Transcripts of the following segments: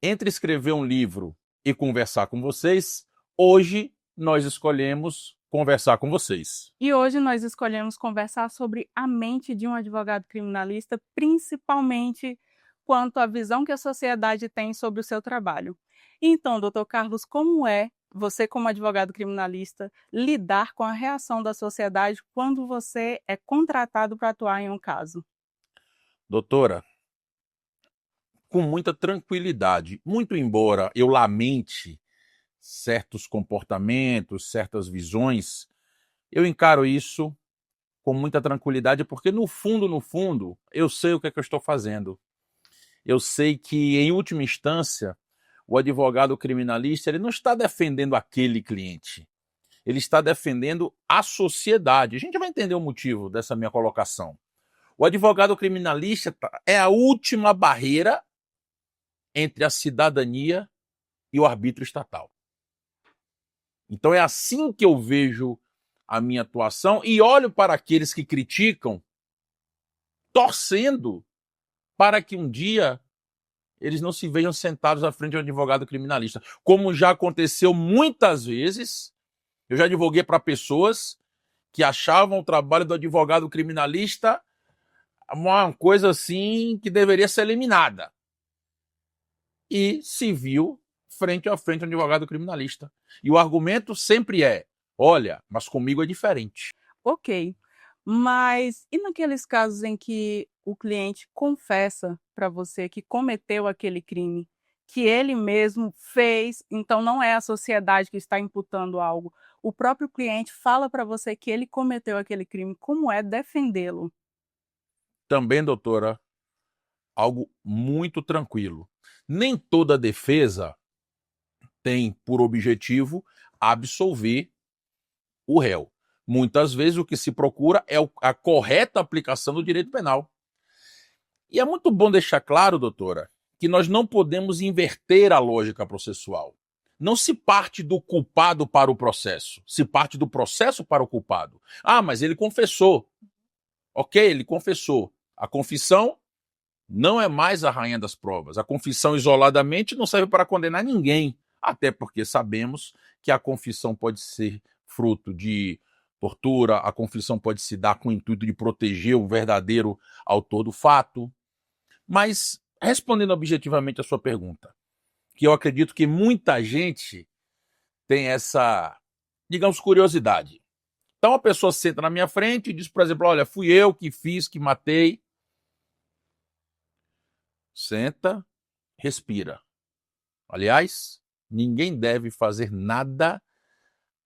Entre escrever um livro e conversar com vocês, hoje nós escolhemos conversar com vocês. E hoje nós escolhemos conversar sobre a mente de um advogado criminalista, principalmente quanto à visão que a sociedade tem sobre o seu trabalho. Então, doutor Carlos, como é você, como advogado criminalista, lidar com a reação da sociedade quando você é contratado para atuar em um caso? Doutora, com muita tranquilidade, muito embora eu lamente certos comportamentos, certas visões, eu encaro isso com muita tranquilidade, porque no fundo, eu sei o que é que eu estou fazendo. Eu sei que, em última instância, o advogado criminalista ele não está defendendo aquele cliente, ele está defendendo a sociedade. A gente vai entender o motivo dessa minha colocação. O advogado criminalista é a última barreira entre a cidadania e o arbítrio estatal. Então é assim que eu vejo a minha atuação e olho para aqueles que criticam, torcendo para que um dia eles não se vejam sentados à frente de um advogado criminalista. Como já aconteceu muitas vezes, eu já advoguei para pessoas que achavam o trabalho do advogado criminalista uma coisa assim que deveria ser eliminada. E se viu frente a frente um advogado criminalista. E o argumento sempre é: olha, mas comigo é diferente. Ok, mas e naqueles casos em que o cliente confessa para você que cometeu aquele crime, que ele mesmo fez, então não é a sociedade que está imputando algo, o próprio cliente fala para você que ele cometeu aquele crime, como é defendê-lo? Também, doutora, algo muito tranquilo. Nem toda defesa tem por objetivo absolver o réu. Muitas vezes o que se procura é a correta aplicação do direito penal. E é muito bom deixar claro, doutora, que nós não podemos inverter a lógica processual. Não se parte do culpado para o processo, se parte do processo para o culpado. Ah, mas ele confessou. Ok, ele confessou. A confissão não é mais a rainha das provas. A confissão isoladamente não serve para condenar ninguém, até porque sabemos que a confissão pode ser fruto de tortura, a confissão pode se dar com o intuito de proteger o verdadeiro autor do fato. Mas, respondendo objetivamente a sua pergunta, que eu acredito que muita gente tem essa, digamos, curiosidade. Então a pessoa senta na minha frente e diz, por exemplo, olha, fui eu que fiz, que matei. Senta, respira. Aliás, ninguém deve fazer nada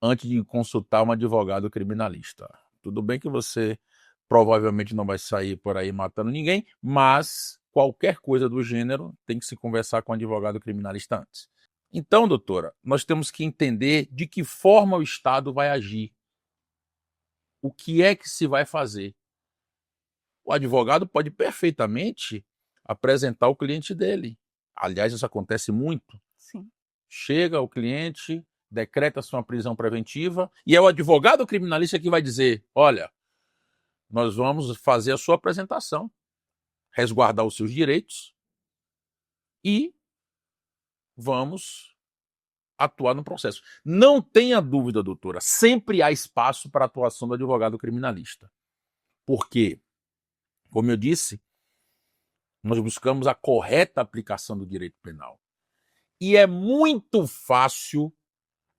antes de consultar um advogado criminalista. Tudo bem que você provavelmente não vai sair por aí matando ninguém, mas qualquer coisa do gênero tem que se conversar com um advogado criminalista antes. Então, doutora, nós temos que entender de que forma o Estado vai agir. O que é que se vai fazer? O advogado pode perfeitamente apresentar o cliente dele. Aliás, isso acontece muito. Sim. Chega o cliente, decreta sua prisão preventiva e é o advogado criminalista que vai dizer: olha, nós vamos fazer a sua apresentação, resguardar os seus direitos e vamos atuar no processo. Não tenha dúvida, doutora, sempre há espaço para a atuação do advogado criminalista. Porque, como eu disse, nós buscamos a correta aplicação do direito penal. E é muito fácil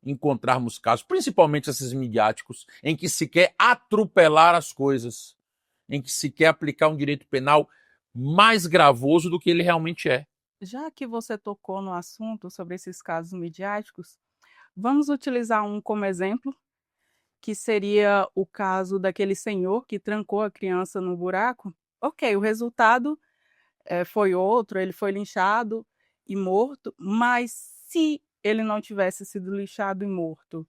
encontrarmos casos, principalmente esses midiáticos, em que se quer atropelar as coisas, em que se quer aplicar um direito penal mais gravoso do que ele realmente é. Já que você tocou no assunto sobre esses casos midiáticos, vamos utilizar um como exemplo, que seria o caso daquele senhor que trancou a criança no buraco. Ok, o resultado foi outro, ele foi linchado e morto, mas se ele não tivesse sido linchado e morto,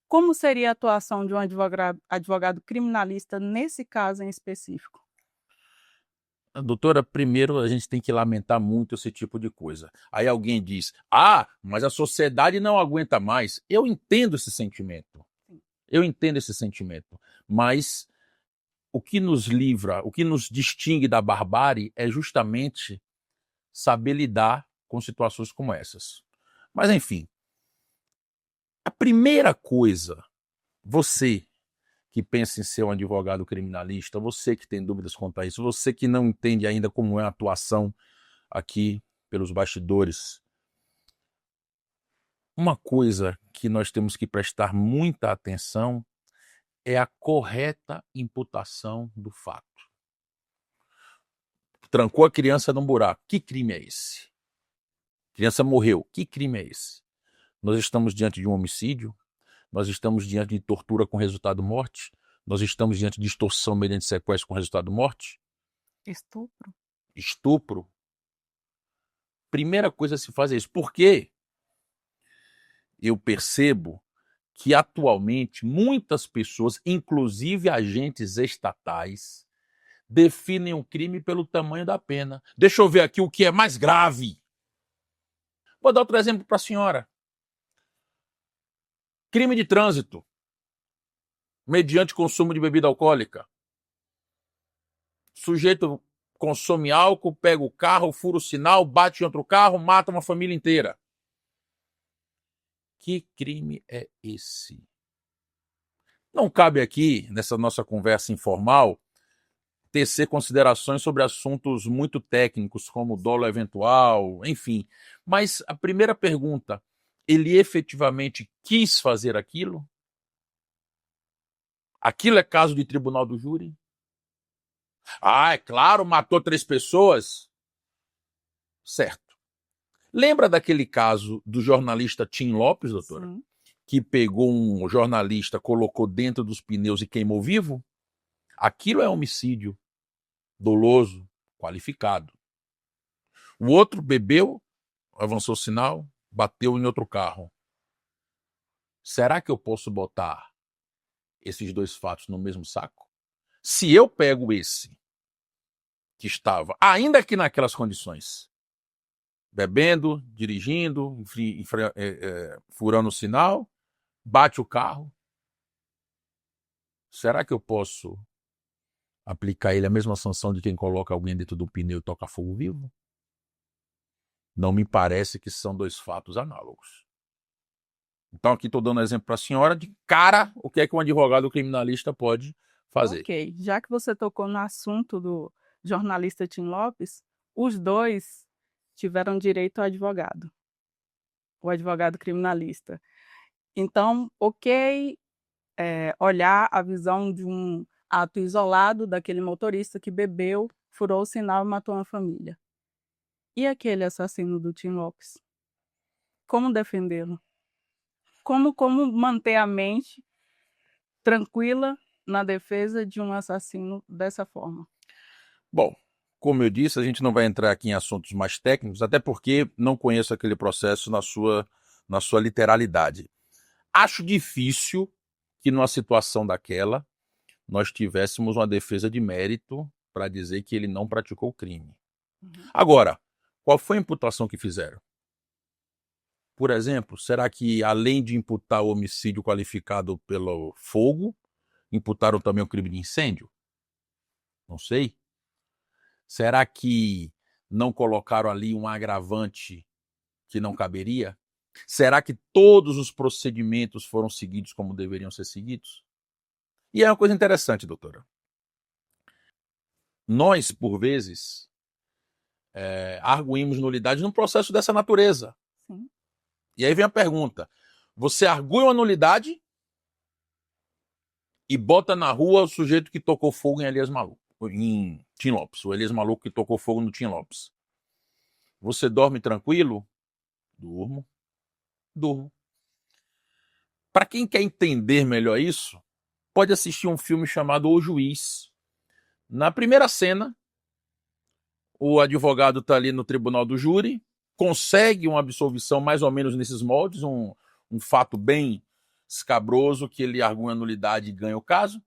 como seria a atuação de um advogado criminalista nesse caso em específico? Doutora, primeiro a gente tem que lamentar muito esse tipo de coisa. Aí alguém diz: ah, mas a sociedade não aguenta mais. Eu entendo esse sentimento. Eu entendo esse sentimento. Mas o que nos livra, o que nos distingue da barbárie é justamente saber lidar com situações como essas. Mas, enfim, a primeira coisa, você que pensa em ser um advogado criminalista, você que tem dúvidas quanto a isso, você que não entende ainda como é a atuação aqui pelos bastidores, uma coisa que nós temos que prestar muita atenção é a correta imputação do fato. Trancou a criança num buraco. Que crime é esse? A criança morreu. Que crime é esse? Nós estamos diante de um homicídio? Nós estamos diante de tortura com resultado morte? Nós estamos diante de extorsão mediante sequestro com resultado morte? Estupro. Estupro? Primeira coisa a se fazer isso. Por quê? Eu percebo que atualmente muitas pessoas, inclusive agentes estatais, definem o crime pelo tamanho da pena. Deixa eu ver aqui o que é mais grave. Vou dar outro exemplo para a senhora. Crime de trânsito, mediante consumo de bebida alcoólica. Sujeito consome álcool, pega o carro, fura o sinal, bate em outro carro, mata uma família inteira. Que crime é esse? Não cabe aqui, nessa nossa conversa informal, tecer considerações sobre assuntos muito técnicos, como dolo eventual, enfim. Mas a primeira pergunta, ele efetivamente quis fazer aquilo? Aquilo é caso de tribunal do júri? Ah, é claro, matou 3 pessoas. Certo. Lembra daquele caso do jornalista Tim Lopes, doutora? Sim. Que pegou um jornalista, colocou dentro dos pneus e queimou vivo? Aquilo é homicídio doloso, qualificado. O outro bebeu, avançou o sinal, bateu em outro carro. Será que eu posso botar esses 2 fatos no mesmo saco? Se eu pego esse, que estava, ainda que naquelas condições, bebendo, dirigindo, furando o sinal, bate o carro, será que eu posso aplicar a ele a mesma sanção de quem coloca alguém dentro do pneu e toca fogo vivo? Não me parece que são 2 fatos análogos. Então aqui estou dando um exemplo para a senhora de cara o que é que um advogado criminalista pode fazer. Ok, já que você tocou no assunto do jornalista Tim Lopes, os dois tiveram direito ao advogado, o advogado criminalista. Então, ok, olhar a visão de um ato isolado daquele motorista que bebeu, furou o sinal e matou uma família. E aquele assassino do Tim Lopes? Como defendê-lo? Como manter a mente tranquila na defesa de um assassino dessa forma? Bom, como eu disse, a gente não vai entrar aqui em assuntos mais técnicos, até porque não conheço aquele processo na sua literalidade. Acho difícil que numa situação daquela nós tivéssemos uma defesa de mérito para dizer que ele não praticou o crime. Agora, qual foi a imputação que fizeram? Por exemplo, será que além de imputar o homicídio qualificado pelo fogo, imputaram também o crime de incêndio? Não sei. Será que não colocaram ali um agravante que não caberia? Será que todos os procedimentos foram seguidos como deveriam ser seguidos? E é uma coisa interessante, doutora. Nós, por vezes, arguímos nulidade num processo dessa natureza. Sim. E aí vem a pergunta: você argui uma nulidade e bota na rua o sujeito que tocou fogo em Elias Maluco, em Tim Lopes, o Elias Maluco que tocou fogo no Tim Lopes. Você dorme tranquilo? Durmo. Durmo. Para quem quer entender melhor isso, pode assistir um filme chamado O Juiz. Na primeira cena, o advogado está ali no tribunal do júri, consegue uma absolvição mais ou menos nesses moldes, um fato bem escabroso, que ele argui a nulidade e ganha o caso.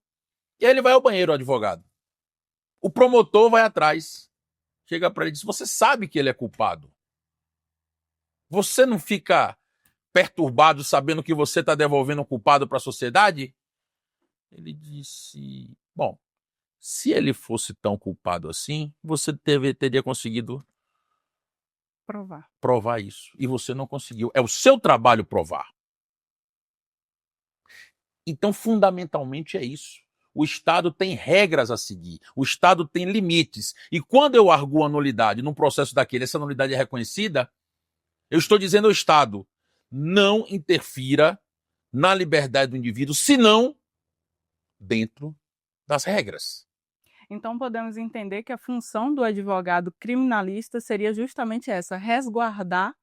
E aí ele vai ao banheiro, o advogado. O promotor vai atrás, chega para ele e diz: você sabe que ele é culpado. Você não fica perturbado sabendo que você está devolvendo o culpado para a sociedade? Ele disse: bom, se ele fosse tão culpado assim, você teria conseguido provar isso. E você não conseguiu. É o seu trabalho provar. Então, fundamentalmente, é isso. O Estado tem regras a seguir. O Estado tem limites. E quando eu arguo a nulidade num processo daquele, essa nulidade é reconhecida, eu estou dizendo ao Estado, não interfira na liberdade do indivíduo, senão dentro das regras. Então, podemos entender que a função do advogado criminalista seria justamente essa, resguardar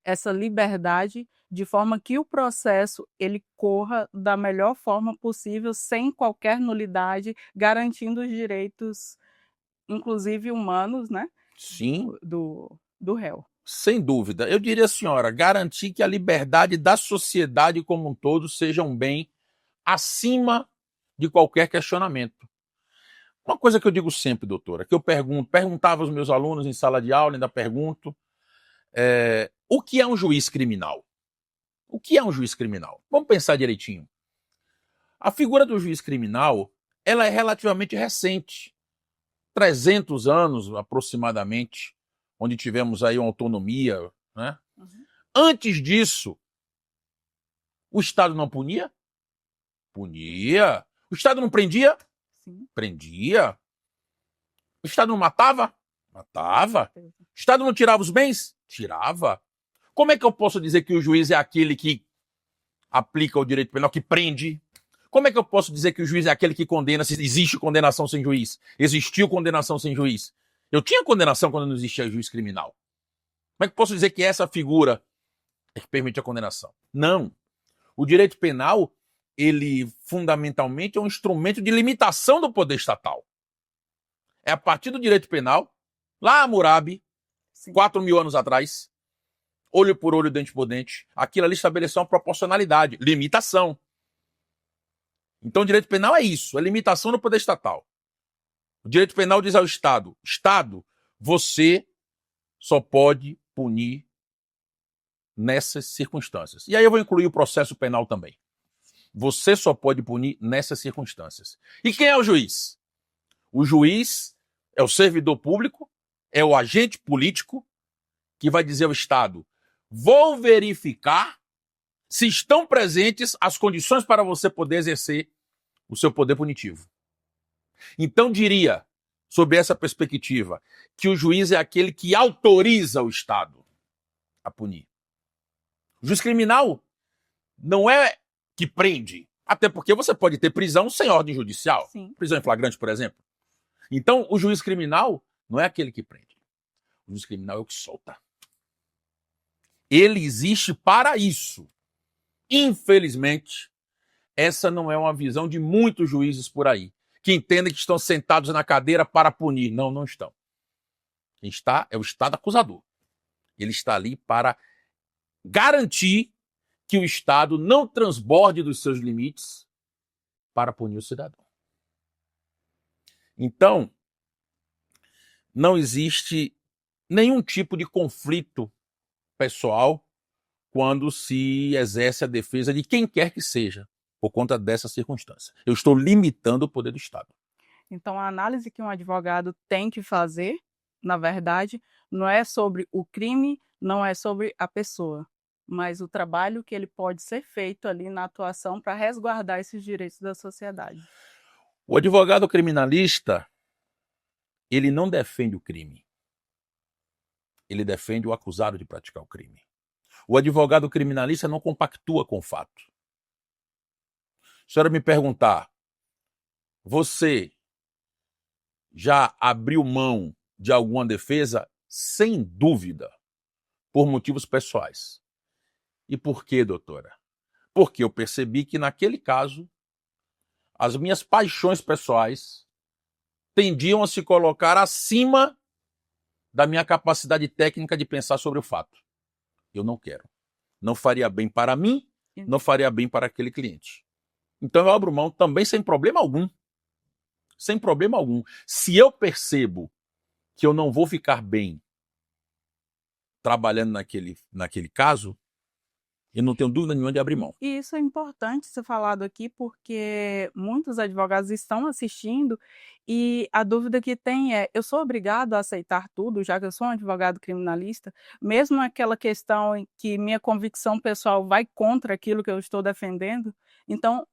essa liberdade de forma que o processo ele corra da melhor forma possível, sem qualquer nulidade, garantindo os direitos, inclusive humanos, né? Sim. Do réu. Sem dúvida. Eu diria, senhora, garantir que a liberdade da sociedade como um todo seja um bem acima de qualquer questionamento. Uma coisa que eu digo sempre, doutora, que eu perguntava aos meus alunos em sala de aula, ainda pergunto, o que é um juiz criminal? O que é um juiz criminal? Vamos pensar direitinho. A figura do juiz criminal, ela é relativamente recente. 300 anos, aproximadamente, onde tivemos aí uma autonomia, né? Uhum. Antes disso, o Estado não punia? Punia. O Estado não prendia? Sim. Prendia. O Estado não matava? Matava. O Estado não tirava os bens? Tirava. Como é que eu posso dizer que o juiz é aquele que aplica o direito penal, que prende? Como é que eu posso dizer que o juiz é aquele que condena, se existe condenação sem juiz? Existiu condenação sem juiz? Eu tinha condenação quando não existia juiz criminal. Como é que eu posso dizer que essa figura é que permite a condenação? Não. O direito penal, ele fundamentalmente é um instrumento de limitação do poder estatal. É a partir do direito penal, lá Hammurabi, 4.000 anos atrás, olho por olho, dente por dente, aquilo ali estabeleceu uma proporcionalidade, limitação. Então o direito penal é isso, é limitação do poder estatal. O direito penal diz ao Estado, Estado, você só pode punir nessas circunstâncias. E aí eu vou incluir o processo penal também. Você só pode punir nessas circunstâncias. E quem é o juiz? O juiz é o servidor público, é o agente político que vai dizer ao Estado, vou verificar se estão presentes as condições para você poder exercer o seu poder punitivo. Então diria, sob essa perspectiva, que o juiz é aquele que autoriza o Estado a punir. O juiz criminal não é que prende, até porque você pode ter prisão sem ordem judicial. Sim. Prisão em flagrante, por exemplo. Então, o juiz criminal não é aquele que prende. O juiz criminal é o que solta. Ele existe para isso. Infelizmente, essa não é uma visão de muitos juízes por aí, que entendem que estão sentados na cadeira para punir. Não, não estão. Quem está é o Estado acusador. Ele está ali para garantir que o Estado não transborde dos seus limites para punir o cidadão. Então, não existe nenhum tipo de conflito pessoal quando se exerce a defesa de quem quer que seja, por conta dessa circunstância. Eu estou limitando o poder do Estado. Então, a análise que um advogado tem que fazer, na verdade, não é sobre o crime, não é sobre a pessoa, mas o trabalho que ele pode ser feito ali na atuação para resguardar esses direitos da sociedade. O advogado criminalista, ele não defende o crime. Ele defende o acusado de praticar o crime. O advogado criminalista não compactua com o fato. Se a senhora me perguntar, você já abriu mão de alguma defesa? Sem dúvida, por motivos pessoais. E por quê, doutora? Porque eu percebi que naquele caso, as minhas paixões pessoais tendiam a se colocar acima da minha capacidade técnica de pensar sobre o fato. Eu não quero. Não faria bem para mim, não faria bem para aquele cliente. Então eu abro mão também sem problema algum. Sem problema algum. Se eu percebo que eu não vou ficar bem trabalhando naquele caso, E não tenho dúvida nenhuma de abrir mão. E isso é importante ser falado aqui, porque muitos advogados estão assistindo e a dúvida que tem é: eu sou obrigado a aceitar tudo, já que eu sou um advogado criminalista, mesmo aquela questão em que minha convicção pessoal vai contra aquilo que eu estou defendendo? Então,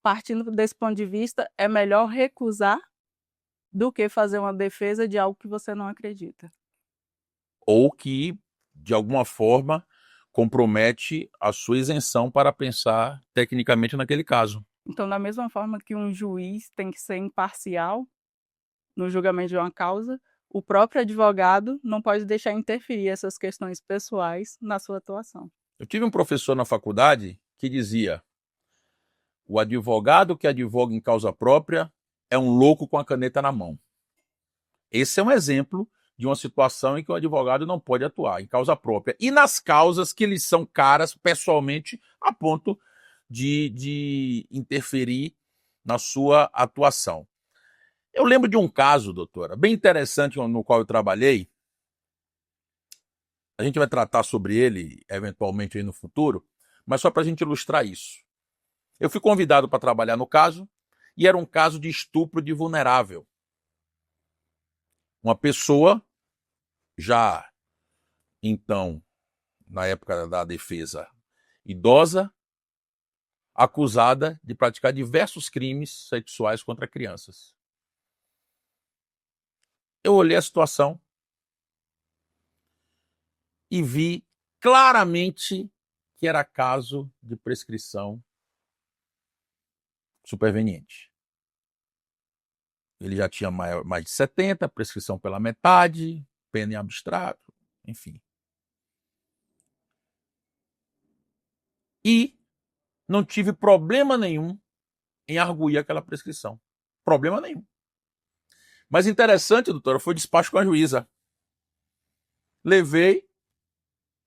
partindo desse ponto de vista, é melhor recusar do que fazer uma defesa de algo que você não acredita. Ou que, de alguma forma, compromete a sua isenção para pensar tecnicamente naquele caso. Então, da mesma forma que um juiz tem que ser imparcial no julgamento de uma causa, o próprio advogado não pode deixar interferir essas questões pessoais na sua atuação. Eu tive um professor na faculdade que dizia: o advogado que advoga em causa própria é um louco com a caneta na mão. Esse é um exemplo de uma situação em que o advogado não pode atuar em causa própria e nas causas que lhe são caras pessoalmente, a ponto de interferir na sua atuação. Eu lembro de um caso, doutora, bem interessante no qual eu trabalhei. A gente vai tratar sobre ele eventualmente aí no futuro, mas só para a gente ilustrar isso. Eu fui convidado para trabalhar no caso e era um caso de estupro de vulnerável. Uma pessoa já, então, na época da defesa, idosa, acusada de praticar diversos crimes sexuais contra crianças. Eu olhei a situação e vi claramente que era caso de prescrição superveniente. Ele já tinha mais de 70, prescrição pela metade, pena em abstrato, enfim. E não tive problema nenhum em arguir aquela prescrição. Problema nenhum. Mas interessante, doutora, foi despacho com a juíza. Levei,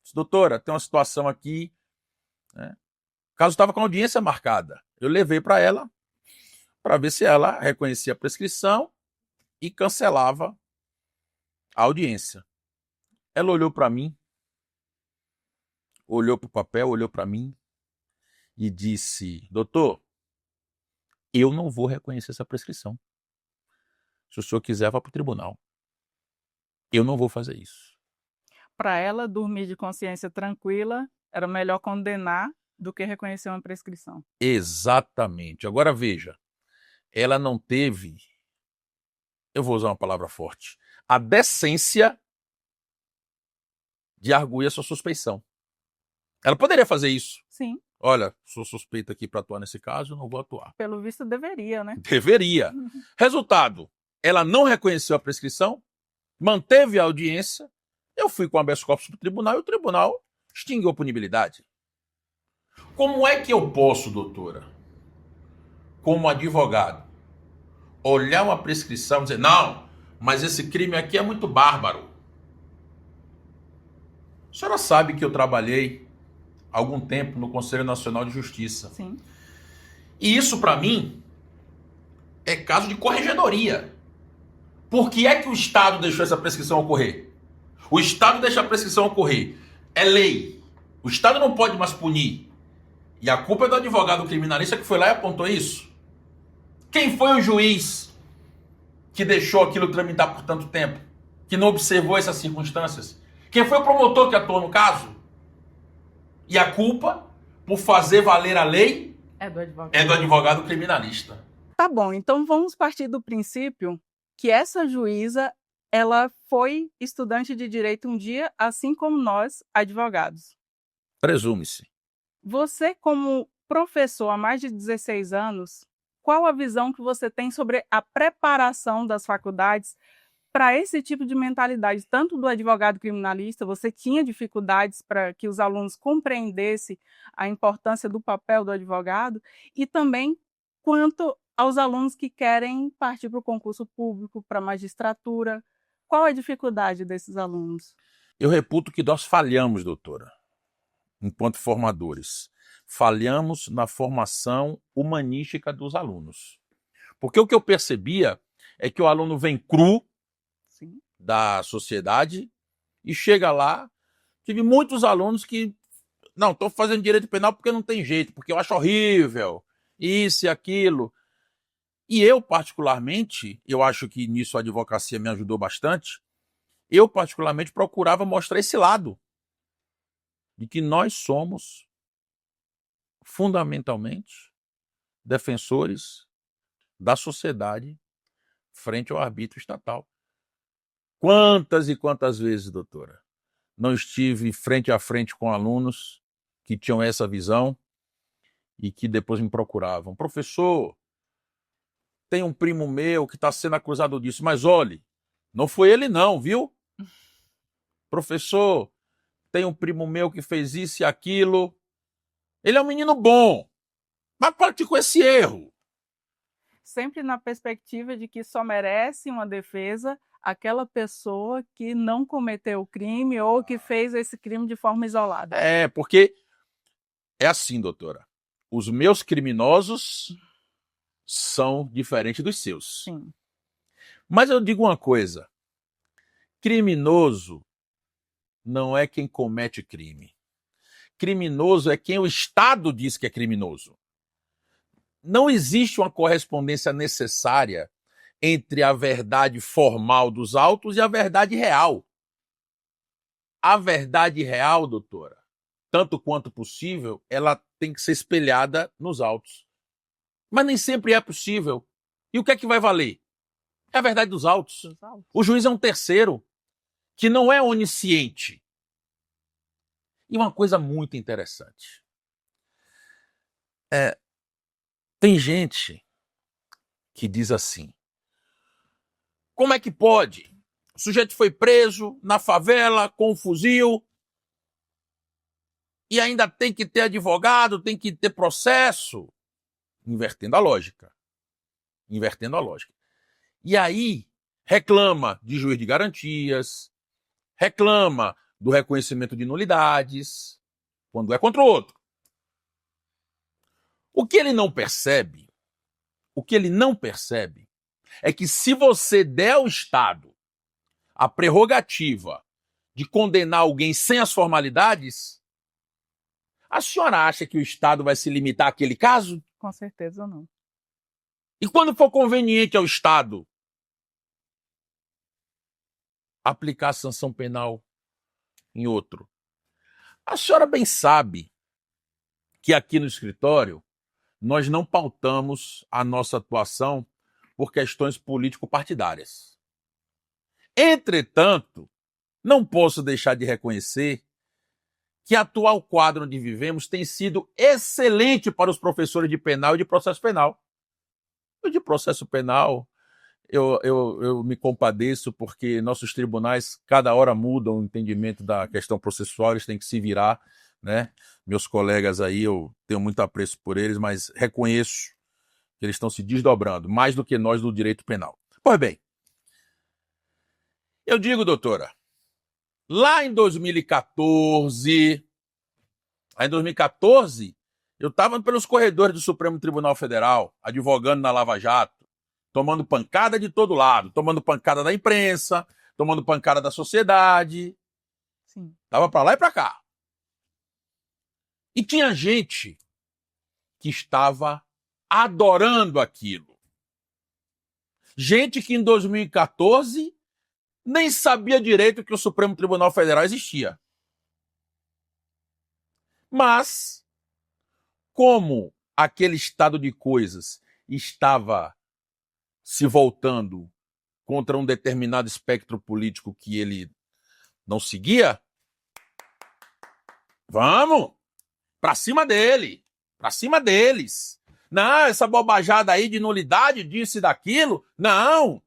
disse: doutora, tem uma situação aqui, né? O caso estava com audiência marcada. Eu levei para ela, para ver se ela reconhecia a prescrição e cancelava a audiência. Ela olhou para mim, olhou para o papel, olhou para mim e disse: doutor, eu não vou reconhecer essa prescrição. Se o senhor quiser, vá para o tribunal. Eu não vou fazer isso. Para ela dormir de consciência tranquila, era melhor condenar do que reconhecer uma prescrição. Exatamente. Agora veja, ela não teve, eu vou usar uma palavra forte, a decência de arguir a sua suspeição. Ela poderia fazer isso. Sim. Olha, sou suspeita aqui para atuar nesse caso, não vou atuar. Pelo visto, deveria, né? Deveria. Resultado, ela não reconheceu a prescrição, manteve a audiência, eu fui com habeas corpus para o tribunal e o tribunal extinguiu a punibilidade. Como é que eu posso, doutora, como advogado, olhar uma prescrição e dizer: não, mas esse crime aqui é muito bárbaro? A senhora sabe que eu trabalhei há algum tempo no Conselho Nacional de Justiça. Sim. E isso, para mim, é caso de corregedoria. Por que é que o Estado deixou essa prescrição ocorrer? O Estado deixa a prescrição ocorrer. É lei. O Estado não pode mais punir. E a culpa é do advogado criminalista que foi lá e apontou isso. Quem foi o juiz que deixou aquilo tramitar por tanto tempo? Que não observou essas circunstâncias? Quem foi o promotor que atuou no caso? E a culpa, por fazer valer a lei, é do advogado criminalista. Tá bom, então vamos partir do princípio que essa juíza, ela foi estudante de direito um dia, assim como nós, advogados. Presume-se. Você, como professor há mais de 16 anos, qual a visão que você tem sobre a preparação das faculdades para esse tipo de mentalidade, tanto do advogado criminalista? Você tinha dificuldades para que os alunos compreendessem a importância do papel do advogado, e também quanto aos alunos que querem partir para o concurso público, para a magistratura. Qual a dificuldade desses alunos? Eu reputo que nós falhamos, doutora, enquanto formadores. Falhamos na formação humanística dos alunos. Porque o que eu percebia é que o aluno vem cru, Sim, da sociedade e chega lá. Tive muitos alunos que Não, estou fazendo direito penal porque não tem jeito, porque eu acho horrível, isso e aquilo. E eu, particularmente, eu acho que nisso a advocacia me ajudou bastante, eu, particularmente, procurava mostrar esse lado, de que nós somos, fundamentalmente, defensores da sociedade frente ao arbítrio estatal. Quantas e quantas vezes, doutora, não estive frente a frente com alunos que tinham essa visão e que depois me procuravam. Professor, tem um primo meu que está sendo acusado disso, mas olhe, não foi ele não, viu? Professor, tem um primo meu que fez isso e aquilo. Ele é um menino bom, mas praticou esse erro. Sempre na perspectiva de que só merece uma defesa aquela pessoa que não cometeu o crime ou que fez esse crime de forma isolada. É, porque é assim, doutora. Os meus criminosos são diferentes dos seus. Sim. Mas eu digo uma coisa. Criminoso não é quem comete crime. Criminoso é quem o Estado diz que é criminoso. Não existe uma correspondência necessária entre a verdade formal dos autos e a verdade real. A verdade real, doutora, tanto quanto possível, ela tem que ser espelhada nos autos. Mas nem sempre é possível. E o que é que vai valer? É a verdade dos autos. O juiz é um terceiro, que não é onisciente. E uma coisa muito interessante. Tem gente que diz assim, como é que pode? O sujeito foi preso na favela com um fuzil e ainda tem que ter advogado, tem que ter processo. Invertendo a lógica. Invertendo a lógica. E aí reclama de juiz de garantias, reclama do reconhecimento de nulidades, quando é contra o outro. O que ele não percebe é que se você der ao Estado a prerrogativa de condenar alguém sem as formalidades, a senhora acha que o Estado vai se limitar àquele caso? Com certeza não. E quando for conveniente ao Estado aplicar a sanção penal em outro? A senhora bem sabe que aqui no escritório nós não pautamos a nossa atuação por questões político-partidárias. Entretanto, não posso deixar de reconhecer que o atual quadro onde vivemos tem sido excelente para os professores de penal e de processo penal. O de processo penal, eu me compadeço porque nossos tribunais cada hora mudam o entendimento da questão processual, eles têm que se virar, né? Meus colegas aí, eu tenho muito apreço por eles, mas reconheço que eles estão se desdobrando, mais do que nós do direito penal. Pois bem, eu digo, doutora, lá em 2014, eu estava pelos corredores do Supremo Tribunal Federal, advogando na Lava Jato, tomando pancada de todo lado, tomando pancada da imprensa, tomando pancada da sociedade. Sim. Tava para lá e para cá. E tinha gente que estava adorando aquilo. Gente que em 2014 nem sabia direito que o Supremo Tribunal Federal existia. Mas, como aquele estado de coisas estava se voltando contra um determinado espectro político que ele não seguia, vamos para cima dele, para cima deles. Não, essa bobajada aí de nulidade, disso e daquilo, não.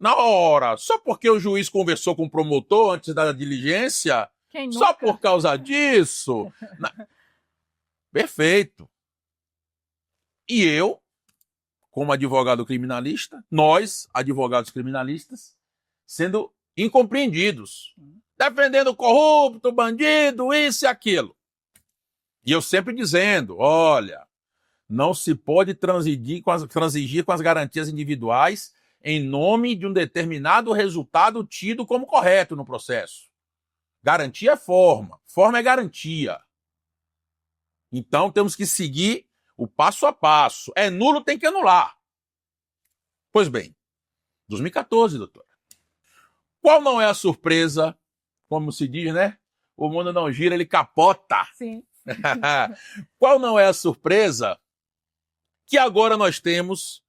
Na hora, só porque o juiz conversou com o promotor antes da diligência, só por causa disso. Perfeito. E eu, como advogado criminalista, nós, advogados criminalistas, sendo incompreendidos, defendendo corrupto, bandido, isso e aquilo. E eu sempre dizendo, olha, não se pode transigir com as garantias individuais em nome de um determinado resultado tido como correto no processo. Garantia é forma é garantia. Então temos que seguir o passo a passo. É nulo, tem que anular. Pois bem, 2014, doutora. Qual não é a surpresa, como se diz, né? O mundo não gira, ele capota. Sim. Qual não é a surpresa que agora nós temos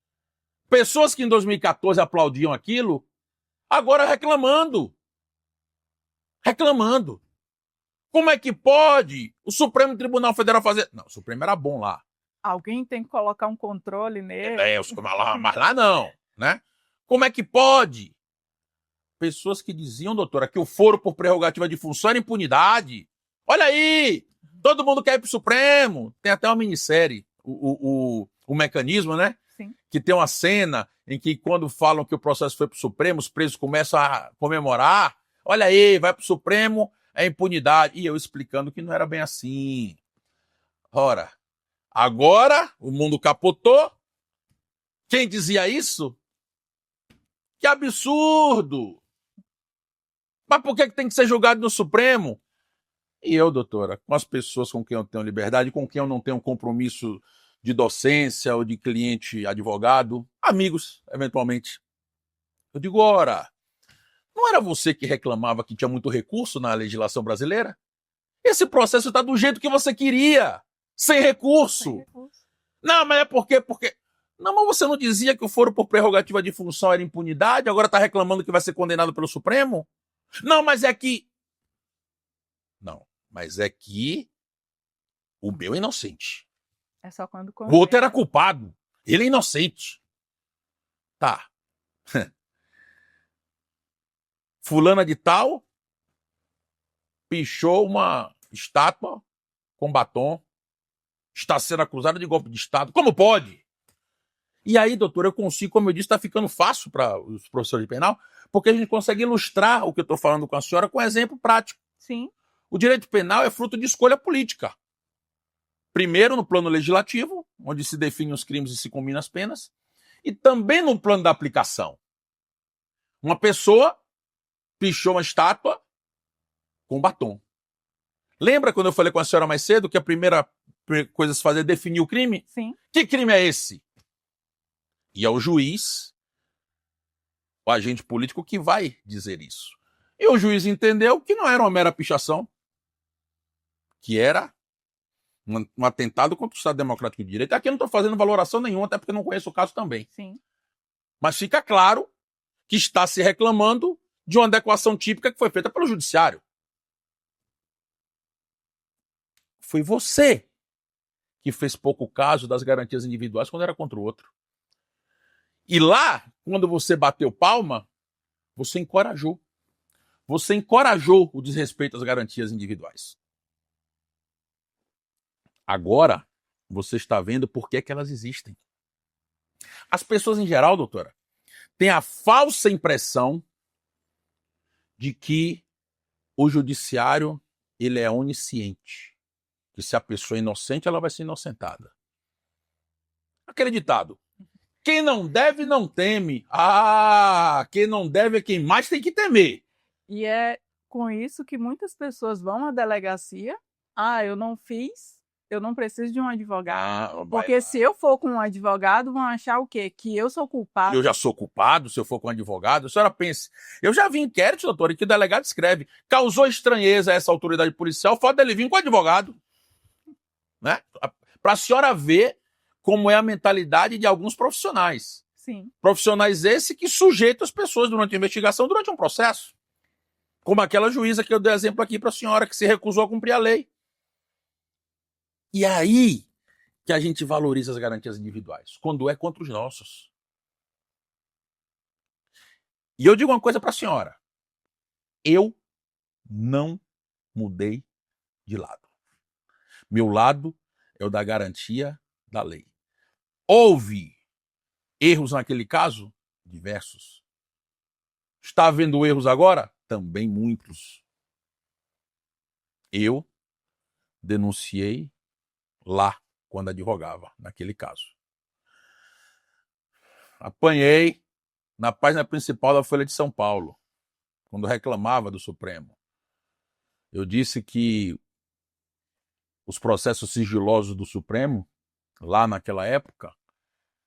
pessoas que em 2014 aplaudiam aquilo, agora reclamando. Reclamando. Como é que pode o Supremo Tribunal Federal fazer... Não, o Supremo era bom lá. Alguém tem que colocar um controle nele. Mas lá não, né? Como é que pode? Pessoas que diziam, doutora, que o foro por prerrogativa de função era impunidade. Olha aí! Todo mundo quer ir pro Supremo. Tem até uma minissérie, o mecanismo, né? Sim. Que tem uma cena em que, quando falam que o processo foi pro Supremo, os presos começam a comemorar. Olha aí, vai pro Supremo, é impunidade. E eu explicando que não era bem assim. Ora, agora o mundo capotou. Quem dizia isso? Que absurdo! Mas por que tem que ser julgado no Supremo? E eu, doutora, com as pessoas com quem eu tenho liberdade, com quem eu não tenho compromisso de docência ou de cliente advogado, amigos, eventualmente. Eu digo, ora, não era você que reclamava que tinha muito recurso na legislação brasileira? Esse processo está do jeito que você queria, sem recurso. Sem recurso. Não, mas é porque... Não, mas você não dizia que o foro por prerrogativa de função era impunidade, agora está reclamando que vai ser condenado pelo Supremo? Não, mas é que... Não, mas é que o meu é inocente. É só quando O outro era culpado. Ele é inocente. Tá. Fulana de tal pichou uma estátua com batom. Está sendo acusada de golpe de Estado. Como pode? E aí, doutor, eu consigo, como eu disse, está ficando fácil para os professores de penal, porque a gente consegue ilustrar o que eu estou falando com a senhora com um exemplo prático. Sim. O direito penal é fruto de escolha política. Primeiro, no plano legislativo, onde se definem os crimes e se combinam as penas, e também no plano da aplicação. Uma pessoa pichou uma estátua com batom. Lembra quando eu falei com a senhora mais cedo que a primeira coisa a se fazer é definir o crime? Sim. Que crime é esse? E é o juiz, o agente político, que vai dizer isso. E o juiz entendeu que não era uma mera pichação, que era um atentado contra o Estado Democrático de Direito. Aqui eu não estou fazendo valoração nenhuma, até porque não conheço o caso também. Sim. Mas fica claro que está se reclamando de uma adequação típica que foi feita pelo Judiciário. Foi você que fez pouco caso das garantias individuais quando era contra o outro. E lá, quando você bateu palma, você encorajou. Você encorajou o desrespeito às garantias individuais. Agora, você está vendo por que elas existem. As pessoas em geral, doutora, têm a falsa impressão de que o judiciário ele é onisciente. Que se a pessoa é inocente, ela vai ser inocentada. Aquele ditado. Quem não deve, não teme. Ah, quem não deve é quem mais tem que temer. E é com isso que muitas pessoas vão à delegacia. Ah, eu não fiz, eu não preciso de um advogado. Porque se eu for com um advogado, vão achar o quê? Que eu sou culpado. Eu já sou culpado se eu for com um advogado. A senhora pense, eu já vi inquérito, doutor, em que o delegado escreve, causou estranheza a essa autoridade policial, o fato dele vir com advogado. Né? Para a senhora ver como é a mentalidade de alguns profissionais. Sim. Profissionais esses que sujeitam as pessoas durante a investigação, durante um processo. Como aquela juíza que eu dei exemplo aqui para a senhora, que se recusou a cumprir a lei. E aí que a gente valoriza as garantias individuais, quando é contra os nossos. E eu digo uma coisa para a senhora. Eu não mudei de lado. Meu lado é o da garantia da lei. Houve erros naquele caso? Diversos. Está havendo erros agora? Também muitos. Eu denunciei lá, quando advogava, naquele caso. Apanhei na página principal da Folha de São Paulo, quando reclamava do Supremo. Eu disse que os processos sigilosos do Supremo, lá naquela época,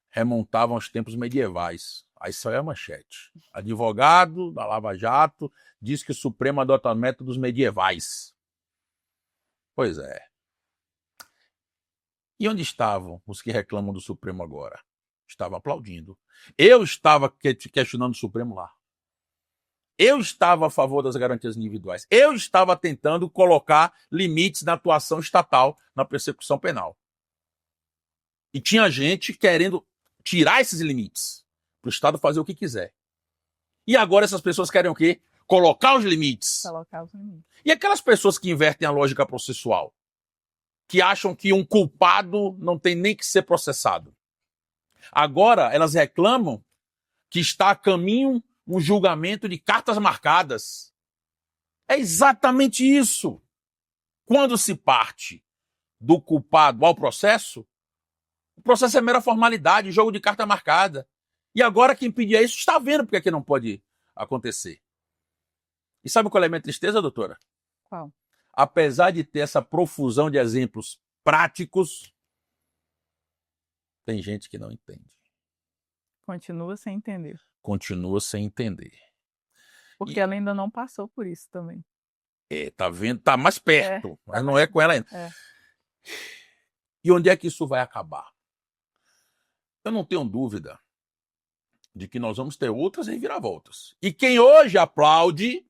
remontavam aos tempos medievais. Aí saiu a manchete. Advogado da Lava Jato diz que o Supremo adota métodos medievais. Pois é. E onde estavam os que reclamam do Supremo agora? Estavam aplaudindo. Eu estava questionando o Supremo lá. Eu estava a favor das garantias individuais. Eu estava tentando colocar limites na atuação estatal na persecução penal. E tinha gente querendo tirar esses limites para o Estado fazer o que quiser. E agora essas pessoas querem o quê? Colocar os limites. Colocar os limites. E aquelas pessoas que invertem a lógica processual, que acham que um culpado não tem nem que ser processado. Agora elas reclamam que está a caminho um julgamento de cartas marcadas. É exatamente isso. Quando se parte do culpado ao processo, o processo é mera formalidade, jogo de carta marcada. E agora quem pedia isso está vendo porque que não pode acontecer. E sabe qual é a minha tristeza, doutora? Qual? Apesar de ter essa profusão de exemplos práticos, tem gente que não entende. Continua sem entender. Continua sem entender. Porque ela ainda não passou por isso também. Tá vendo? Tá mais perto, mas não é com ela ainda. É. E onde é que isso vai acabar? Eu não tenho dúvida de que nós vamos ter outras reviravoltas. E quem hoje aplaude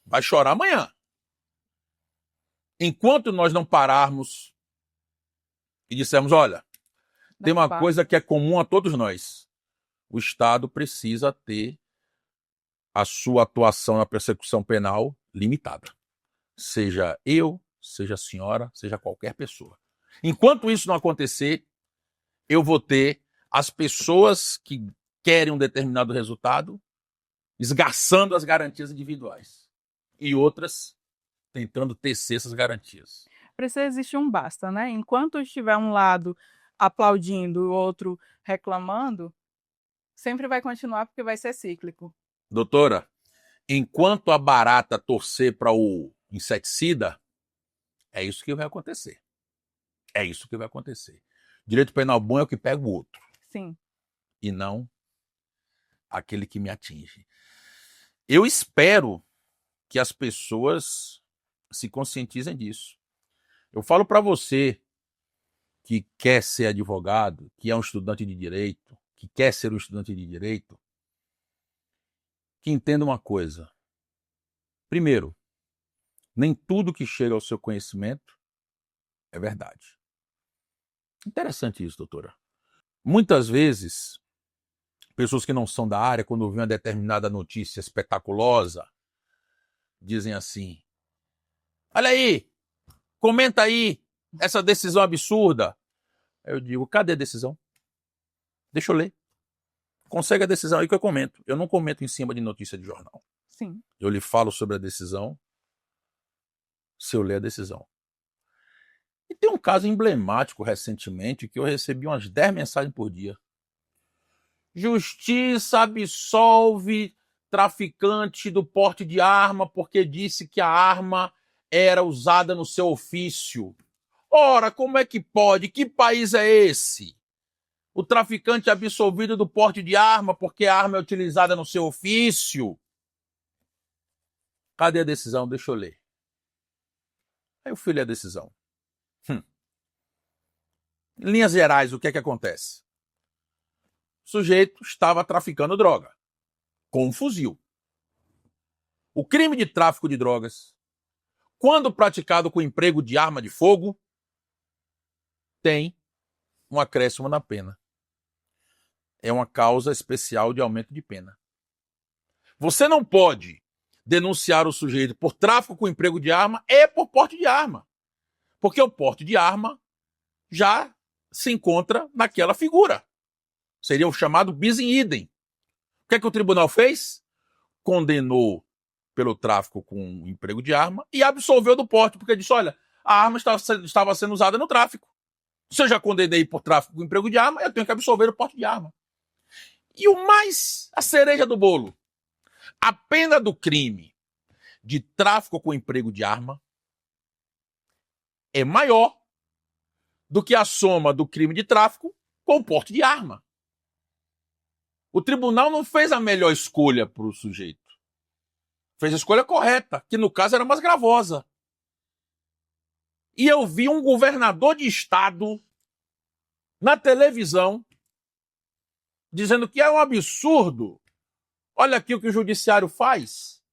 vai chorar amanhã. Enquanto nós não pararmos e dissermos, olha, tem uma coisa que é comum a todos nós. O Estado precisa ter a sua atuação na persecução penal limitada. Seja eu, seja a senhora, seja qualquer pessoa. Enquanto isso não acontecer, eu vou ter as pessoas que querem um determinado resultado esgarçando as garantias individuais e outras tentando tecer essas garantias. Precisa existir um basta, né? Enquanto estiver um lado aplaudindo e o outro reclamando, sempre vai continuar porque vai ser cíclico. Doutora, enquanto a barata torcer para o inseticida, é isso que vai acontecer. É isso que vai acontecer. Direito penal bom é o que pega o outro. Sim. E não aquele que me atinge. Eu espero que as pessoas se conscientizem disso. Eu falo para você que quer ser advogado, que é um estudante de direito, que quer ser um estudante de direito, que entenda uma coisa. Primeiro, nem tudo que chega ao seu conhecimento é verdade. Interessante isso, doutora. Muitas vezes, pessoas que não são da área, quando ouvem uma determinada notícia espetaculosa, dizem assim, olha aí, comenta aí essa decisão absurda. Aí eu digo, cadê a decisão? Deixa eu ler. Consegue a decisão aí que eu comento. Eu não comento em cima de notícia de jornal. Sim. Eu lhe falo sobre a decisão se eu ler a decisão. E tem um caso emblemático recentemente que eu recebi umas 10 mensagens por dia. Justiça absolve traficante do porte de arma porque disse que a arma era usada no seu ofício. Ora, como é que pode? Que país é esse? O traficante é absolvido do porte de arma porque a arma é utilizada no seu ofício. Cadê a decisão? Deixa eu ler. Aí eu fui ler a decisão. Em linhas gerais, o que é que acontece? O sujeito estava traficando droga com um fuzil. O crime de tráfico de drogas, quando praticado com emprego de arma de fogo, tem um acréscimo na pena. É uma causa especial de aumento de pena. Você não pode denunciar o sujeito por tráfico com emprego de arma e por porte de arma. Porque o porte de arma já se encontra naquela figura. Seria o chamado bis in idem. O que é que o tribunal fez? Condenou pelo tráfico com emprego de arma e absolveu do porte, porque disse, olha, a arma estava sendo usada no tráfico. Se eu já condenei por tráfico com emprego de arma, eu tenho que absolver o porte de arma. E a cereja do bolo, a pena do crime de tráfico com emprego de arma é maior do que a soma do crime de tráfico com o porte de arma. O tribunal não fez a melhor escolha para o sujeito. Fez a escolha correta, que no caso era mais gravosa. E eu vi um governador de estado na televisão dizendo que é um absurdo. Olha aqui o que o judiciário faz.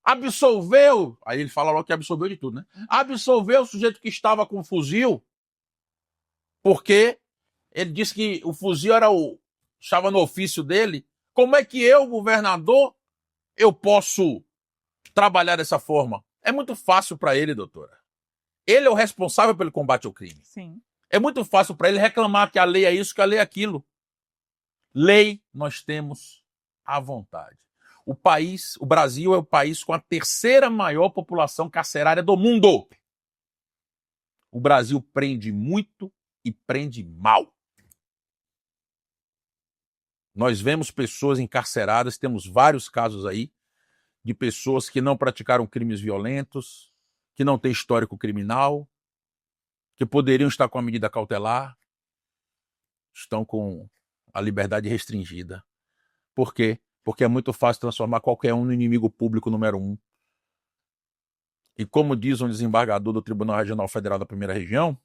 Absolveu, aí ele fala logo que absolveu de tudo, né? Absolveu o sujeito que estava com fuzil, porque ele disse que o fuzil estava no ofício dele. Como é que eu, governador, eu posso trabalhar dessa forma? É muito fácil para ele, doutora. Ele é o responsável pelo combate ao crime. Sim. É muito fácil para ele reclamar que a lei é isso, que a lei é aquilo. Lei nós temos à vontade. O Brasil é o país com a terceira maior população carcerária do mundo. O Brasil prende muito e prende mal. Nós vemos pessoas encarceradas, temos vários casos aí de pessoas que não praticaram crimes violentos, que não têm histórico criminal, que poderiam estar com a medida cautelar, estão com a liberdade restringida. Por quê? Porque é muito fácil transformar qualquer um no inimigo público número 1. E como diz um desembargador do Tribunal Regional Federal da Primeira Região,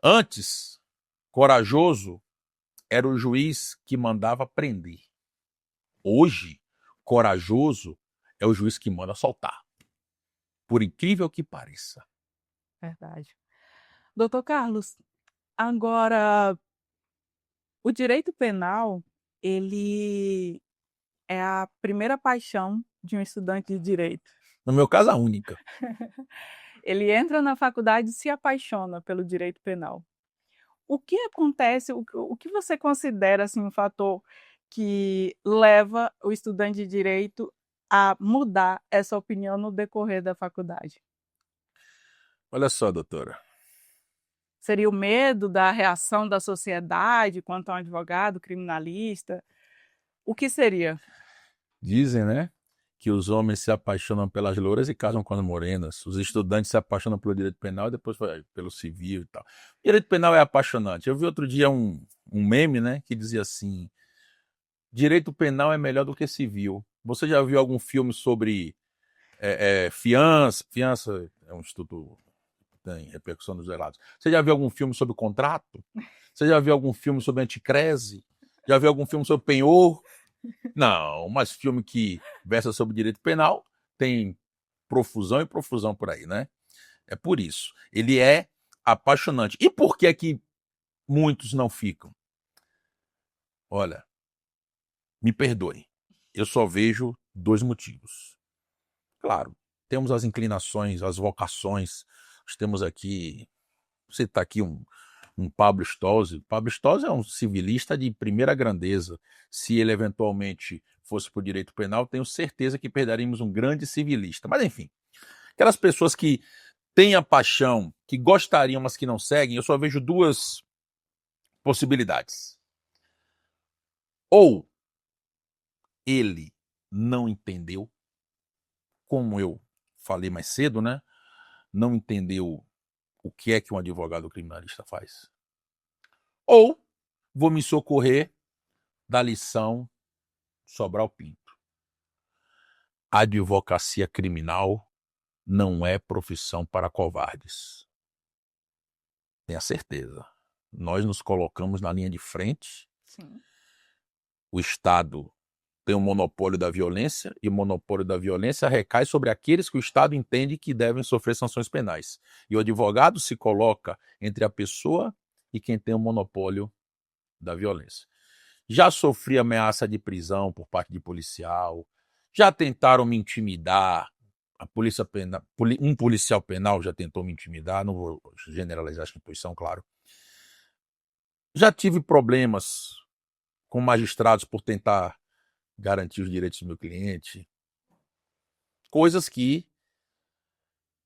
antes, corajoso era o juiz que mandava prender. Hoje, corajoso é o juiz que manda soltar. Por incrível que pareça. Verdade. Doutor Carlos, agora, o direito penal, ele é a primeira paixão de um estudante de direito. No meu caso, a única. Ele entra na faculdade e se apaixona pelo direito penal. O que acontece, o que você considera assim, um fator que leva o estudante de direito a mudar essa opinião no decorrer da faculdade? Olha só, doutora. Seria o medo da reação da sociedade quanto a um advogado criminalista? O que seria? Dizem, né, que os homens se apaixonam pelas louras e casam com as morenas. Os estudantes se apaixonam pelo direito penal e depois pelo civil e tal. O direito penal é apaixonante. Eu vi outro dia um meme, né, que dizia assim: direito penal é melhor do que civil. Você já viu algum filme sobre fiança? Fiança é um instituto que tem repercussão dos delatos. Você já viu algum filme sobre contrato? Você já viu algum filme sobre anticrese? Já viu algum filme sobre penhor? Não, mas filme que versa sobre direito penal tem profusão e profusão por aí, né? É por isso. Ele é apaixonante. E por que é que muitos não ficam? Olha, me perdoem. Eu só vejo 2 motivos. Claro, temos as inclinações, as vocações. Nós temos aqui, você está aqui um Pablo Stolze. Pablo Stolze é um civilista de primeira grandeza. Se ele eventualmente fosse para o direito penal, tenho certeza que perderíamos um grande civilista. Mas enfim, aquelas pessoas que têm a paixão, que gostariam, mas que não seguem, eu só vejo 2 possibilidades. Ou ele não entendeu, como eu falei mais cedo, né? Não entendeu o que é que um advogado criminalista faz. Ou vou me socorrer da lição Sobral Pinto. A advocacia criminal não é profissão para covardes. Tenha certeza. Nós nos colocamos na linha de frente. Sim. O Estado tem o monopólio da violência e o monopólio da violência recai sobre aqueles que o Estado entende que devem sofrer sanções penais. E o advogado se coloca entre a pessoa e quem tem o monopólio da violência. Já sofri ameaça de prisão por parte de policial, já tentaram me intimidar, um policial penal já tentou me intimidar, não vou generalizar a instituição, claro. Já tive problemas com magistrados por tentar garantir os direitos do meu cliente. Coisas que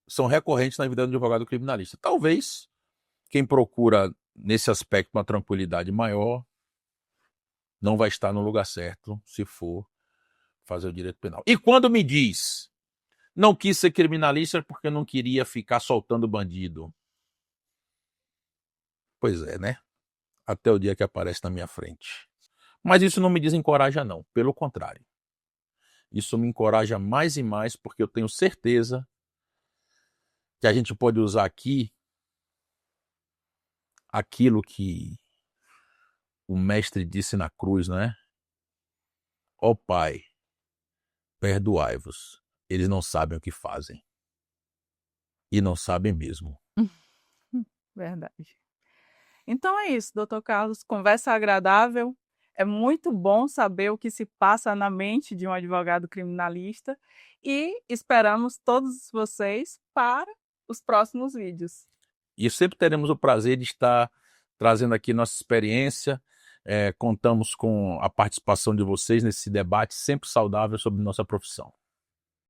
são recorrentes na vida do advogado criminalista. Talvez quem procura, nesse aspecto, uma tranquilidade maior, não vai estar no lugar certo se for fazer o direito penal. E quando me diz, não quis ser criminalista porque não queria ficar soltando bandido. Pois é, né? Até o dia que aparece na minha frente. Mas isso não me desencoraja, não. Pelo contrário. Isso me encoraja mais e mais, porque eu tenho certeza que a gente pode usar aqui aquilo que o mestre disse na cruz, não é? Ó Pai, perdoai-vos. Eles não sabem o que fazem. E não sabem mesmo. Verdade. Então é isso, doutor Carlos, conversa agradável. É muito bom saber o que se passa na mente de um advogado criminalista e esperamos todos vocês para os próximos vídeos. E sempre teremos o prazer de estar trazendo aqui nossa experiência. Contamos com a participação de vocês nesse debate sempre saudável sobre nossa profissão.